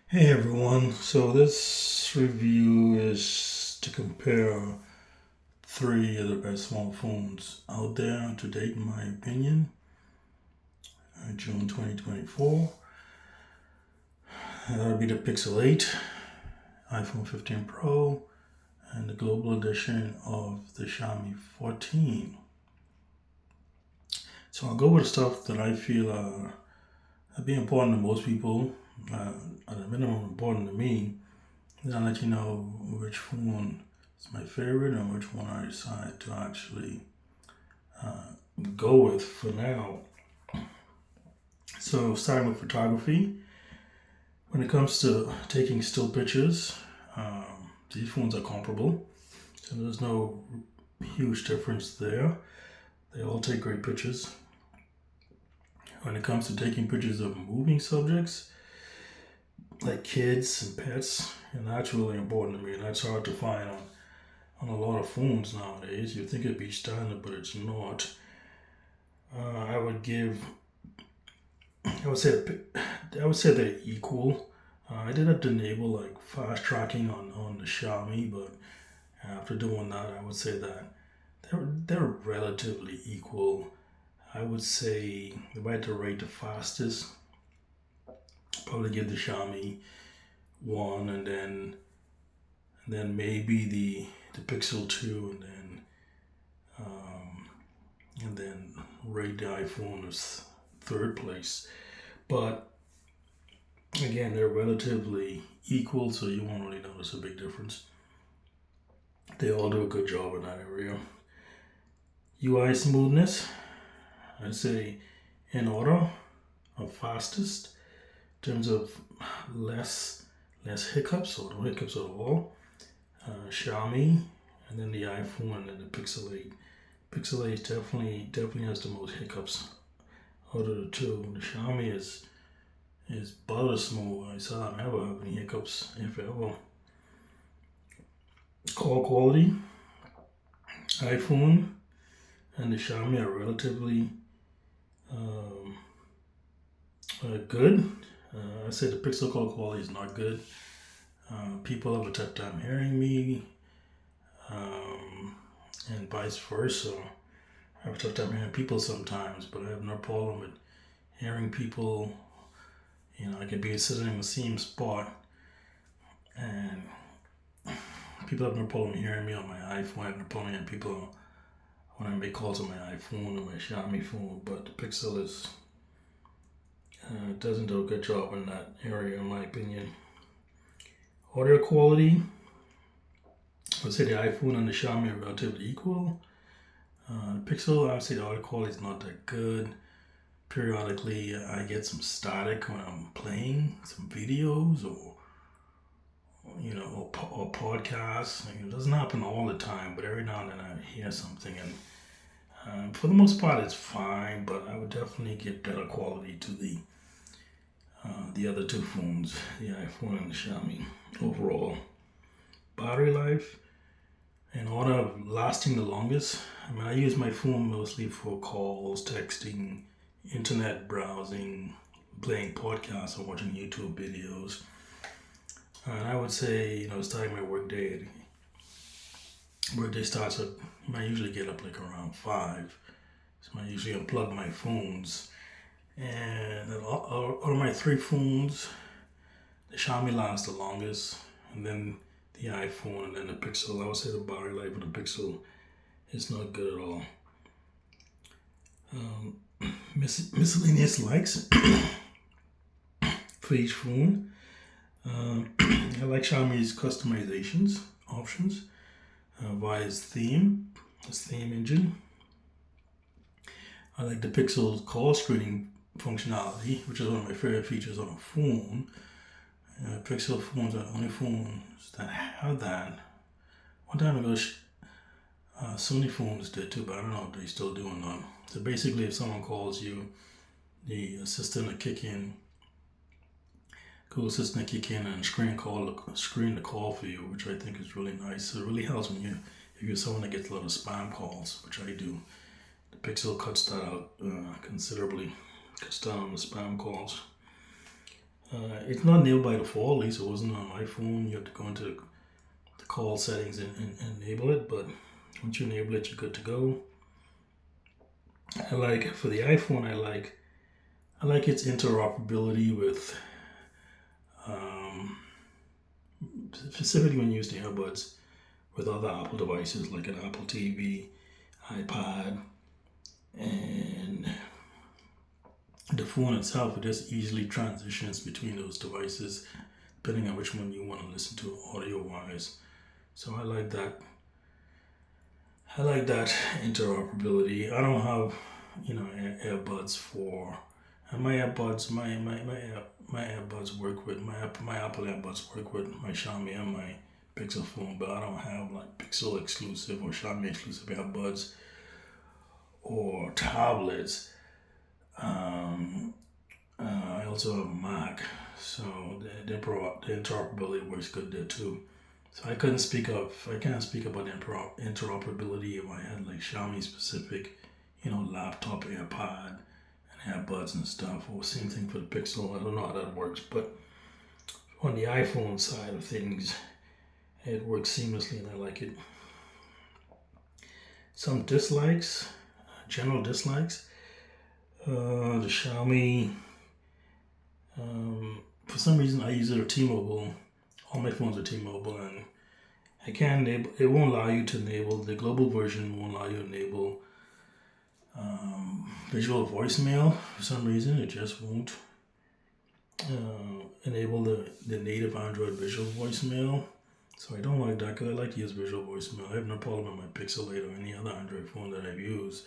Hey everyone, so this review is to compare three of the best smartphones out there to date, in my opinion, June 2024. That would be the Pixel 8, iPhone 15 Pro, and the global edition of the Xiaomi 14. So I'll go with the stuff that I feel be important to most people, uh, at a minimum important to me. Then I'll let you know which phone is my favorite and which one I decide to actually go with for now. So, starting with photography, when it comes to taking still pictures, these phones are comparable. So, there's no huge difference there. They all take great pictures. When it comes to taking pictures of moving subjects, like kids and pets, and that's really important to me, and that's hard to find on a lot of phones nowadays. You think it'd be standard, but it's not. I would give. I would say. I would say they're equal. I did have to enable like fast tracking on the Xiaomi, but after doing that, I would say that they're relatively equal. I would say if I had to rate the fastest, probably give the Xiaomi one, and then maybe the Pixel 2, um, and then rate the iPhone as third place. But again, they're relatively equal, so you won't really notice a big difference. They all do a good job in that area. UI smoothness, I'd say in order of fastest in terms of less hiccups or no hiccups at all. Xiaomi, and then the iPhone, and then the Pixel 8. Pixel 8 definitely has the most hiccups out of the two. The Xiaomi is butter smooth. I saw them ever have any hiccups, if ever. Call quality, iPhone and the Xiaomi are relatively um, good. I say the Pixel call quality is not good. People have a tough time hearing me, um, and vice versa. I have a tough time hearing people sometimes, but I have no problem with hearing people. I could be sitting in the same spot, and people have no problem hearing me on my iPhone. I have no problem hearing people when I make calls on my iPhone or my Xiaomi phone. But the Pixel doesn't do a good job in that area, in my opinion. Audio quality, I would say the iPhone and the Xiaomi are relatively equal. The Pixel, I would say the audio quality is not that good. Periodically, I get some static when I'm playing some videos or podcasts. It doesn't happen all the time, but every now and then I hear something, and for the most part, it's fine. But I would definitely give better quality to the other two phones, the iPhone and the Xiaomi. Overall, battery life in order of lasting the longest. I use my phone mostly for calls, texting, internet browsing, playing podcasts, or watching YouTube videos. And I would say, starting my workday, workday starts at, I usually get up like around 5. So I usually unplug my phones. And out of my three phones, the Xiaomi lasts the longest, and then the iPhone, and then the Pixel. I would say the battery life of the Pixel is not good at all. Um, Miscellaneous likes for each phone. I like Xiaomi's customizations options via its theme engine. I like the Pixel's call screening functionality, which is one of my favorite features on a phone. Pixel phones are the only phones that have that. One time ago, Sony phones did too, but I don't know if they still do or not. So basically, if someone calls you, the assistant will kick in, Google Assistant will kick in and screen the call for you, which I think is really nice. It really helps if you're someone that gets a lot of spam calls, which I do. The Pixel cuts that out considerably, cuts down on the spam calls. It's not enabled by default, at least it wasn't on my phone. You have to go into the call settings and enable it, but once you enable it, you're good to go. I like, for the iPhone, I like its interoperability with, um, specifically when you use the earbuds with other Apple devices like an Apple TV, iPad, and the phone itself. It just easily transitions between those devices depending on which one you want to listen to audio wise. So I like that. I like that interoperability. I don't have, earbuds for, and my earbuds, my earbuds work with my Apple earbuds work with my Xiaomi and my Pixel phone, but I don't have like Pixel exclusive or Xiaomi exclusive earbuds or tablets. Um, I also have a Mac, so the interoperability works good there too. So I can't speak about interoperability if I had like Xiaomi specific, laptop AirPod and AirBuds and stuff, or same thing for the Pixel. I don't know how that works, but on the iPhone side of things, it works seamlessly and I like it. Some dislikes, general dislikes. The Xiaomi, for some reason I use it with T-Mobile. All my phones are T-Mobile, and I can't enable. It won't allow you to enable the global version. Won't allow you to enable visual voicemail for some reason. It just won't enable the native Android visual voicemail. So I don't like that because I like to use visual voicemail. I have no problem with my Pixel 8 or any other Android phone that I've used.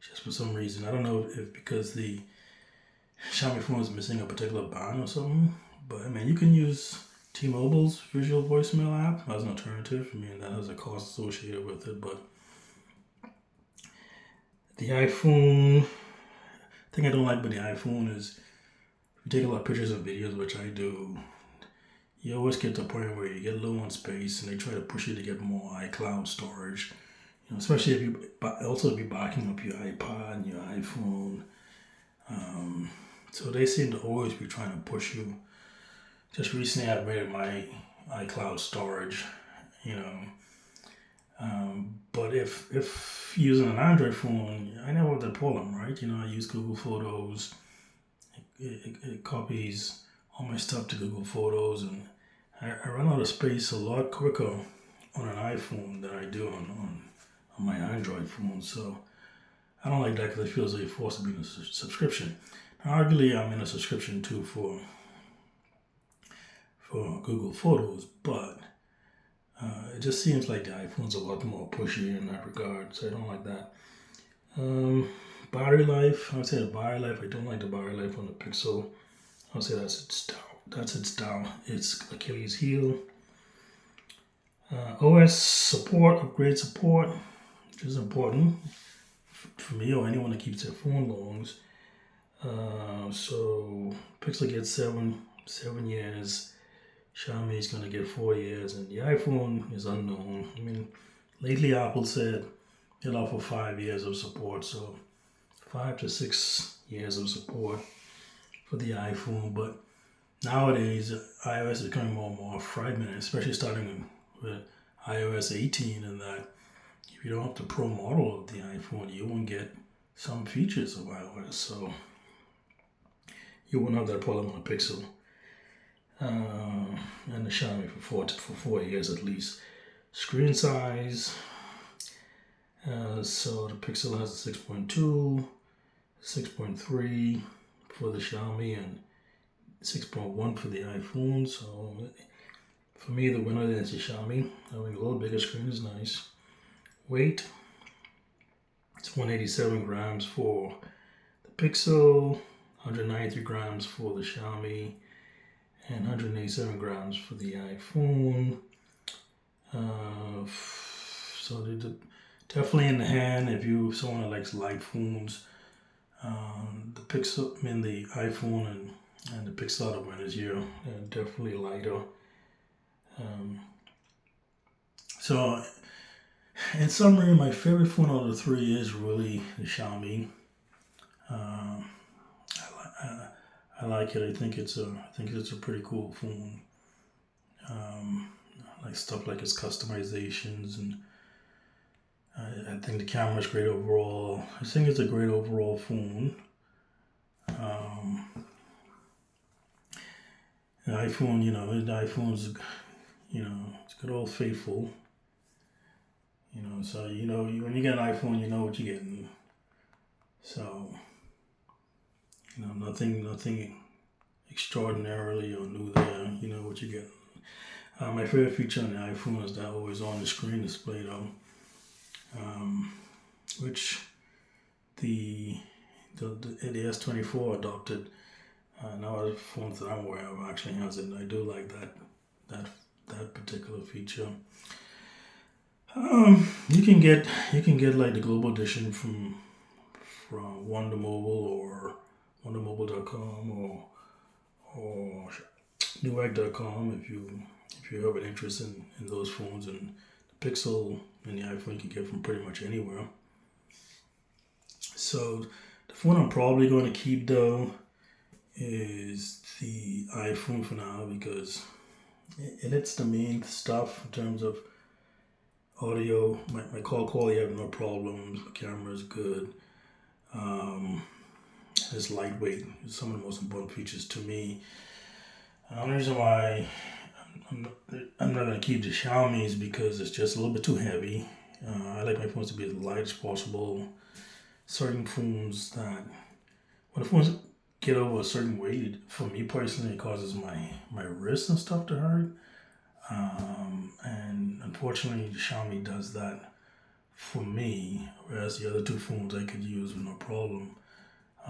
Just for some reason, I don't know if because the Xiaomi phone is missing a particular band or something. But I mean, you can use T-Mobile's visual voicemail app as an alternative. I mean, that has a cost associated with it, but the iPhone, thing I don't like about the iPhone is if you take a lot of pictures and videos, which I do, you always get to a point where you get low on space and they try to push you to get more iCloud storage. Especially if you're backing up your iPod and your iPhone. So they seem to always be trying to push you. Just recently I upgraded my iCloud storage, but if using an Android phone, I never have that problem, right? I use Google Photos. It copies all my stuff to Google Photos, and I run out of space a lot quicker on an iPhone than I do on my Android phone. So I don't like that because it feels like you're forced to be in a subscription. Now, arguably, I'm in a subscription too for Google Photos, but it just seems like the iPhone's a lot more pushy in that regard, so I don't like that. Battery life, I would say the battery life, I don't like the battery life on the Pixel. I would say that's its down, its Achilles heel. OS support, upgrade support, which is important for me or anyone that keeps their phone longs. So Pixel gets 7 years. Xiaomi is going to get 4 years, and the iPhone is unknown. I mean, lately Apple said they'll offer 5 years of support, so 5 to 6 years of support for the iPhone. But nowadays, iOS is becoming more and more fragmented, especially starting with iOS 18, and that if you don't have the Pro model of the iPhone, you won't get some features of iOS, so you won't have that problem on a Pixel. And the Xiaomi for 4 years at least. Screen size. So the Pixel has a 6.2, 6.3 for the Xiaomi, and 6.1 for the iPhone. So for me, the winner is the Xiaomi. Having a little bigger screen is nice. Weight. It's 187 grams for the Pixel, 193 grams for the Xiaomi, and 187 grams for the iPhone. So they're definitely in the hand if you someone that likes light phones. The iPhone and the Pixel are the winners here. They're definitely lighter. So in summary, my favorite phone out of the three is really the Xiaomi. I like it. I think it's a pretty cool phone. Um, like stuff like its customizations, and I think the camera's great overall. I think it's a great overall phone. Um, the iPhone, the iPhone's, it's good old faithful. So when you get an iPhone, you know what you're getting. So nothing extraordinarily or new there. You know what you get. My favorite feature on the iPhone is that always on the screen display though, which the S24 adopted. Now other phones that I'm aware of actually has it. I do like that particular feature. You can get like the global edition from Wonder Mobile or WonderMobile.com or Newegg.com if you have an interest in those phones, and the Pixel and the iPhone you can get from pretty much anywhere. So the phone I'm probably going to keep though is the iPhone for now because it's the main stuff in terms of audio. My call quality, I have no problems. My camera is good. It's lightweight. It's some of the most important features to me. The only reason why I'm not going to keep the Xiaomi is because it's just a little bit too heavy. I like my phones to be as light as possible. Certain phones that, when the phones get over a certain weight, for me personally, it causes my wrists and stuff to hurt. And unfortunately, the Xiaomi does that for me, whereas the other two phones I could use with no problem.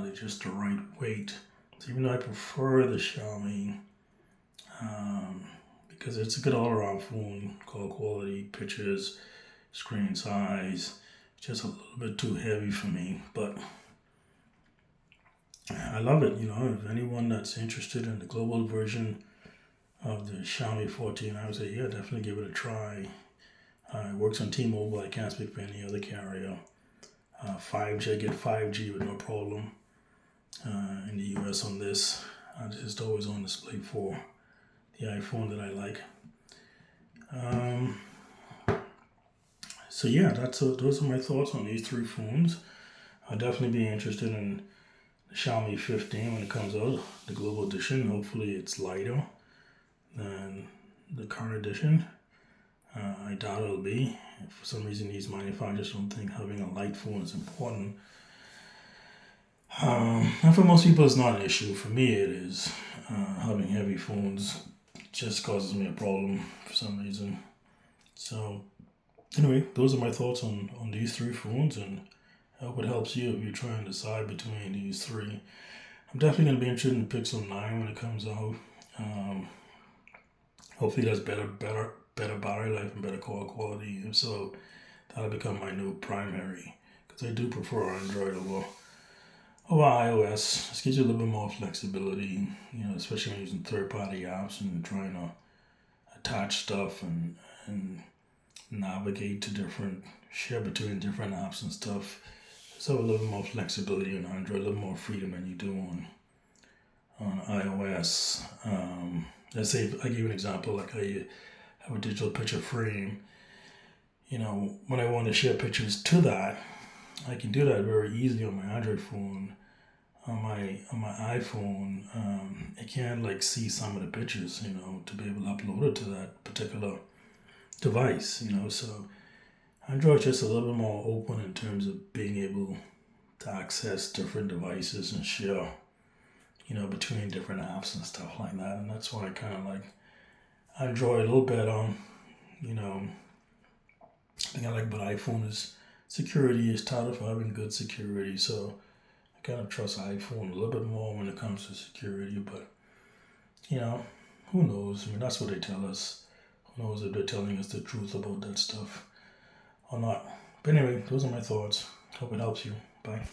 They're just the right weight. So even though I prefer the Xiaomi, because it's a good all-around phone, call quality, pictures, screen size, it's just a little bit too heavy for me. But I love it. If anyone that's interested in the global version of the Xiaomi 14, I would say, yeah, definitely give it a try. It works on T-Mobile. I can't speak for any other carrier. 5G, I get 5G with no problem in the US on this. It's just always on display for the iPhone that I like. So yeah, those are my thoughts on these three phones. I'll definitely be interested in the Xiaomi 15 when it comes out, the global edition. Hopefully it's lighter than the current edition. I doubt it'll be. For some reason, these manufacturers don't think having a light phone is important. And for most people, it's not an issue. For me, it is. Having heavy phones just causes me a problem for some reason. So, anyway, those are my thoughts on these three phones, and I hope it helps you if you're trying to decide between these three. I'm definitely going to be interested in Pixel 9 when it comes out. Hopefully, that's better battery life and better call quality. If so, that'll become my new primary, because I do prefer Android over iOS. This gives you a little bit more flexibility, especially when using third-party apps and trying to attach stuff and navigate share between different apps and stuff. So a little more flexibility on Android, a little more freedom than you do on iOS. Let's say I give you an example, like I have a digital picture frame. When I want to share pictures to that, I can do that very easily on my Android phone. On my iPhone, I can't see some of the pictures, to be able to upload it to that particular device, So Android's just a little bit more open in terms of being able to access different devices and share, between different apps and stuff like that. And that's why I kind of like Android a little better. The thing I like about iPhone is security. Is touted for having good security, so I kind of trust iPhone a little bit more when it comes to security. But who knows? I mean, that's what they tell us. Who knows if they're telling us the truth about that stuff or not? But anyway, those are my thoughts. Hope it helps you. Bye.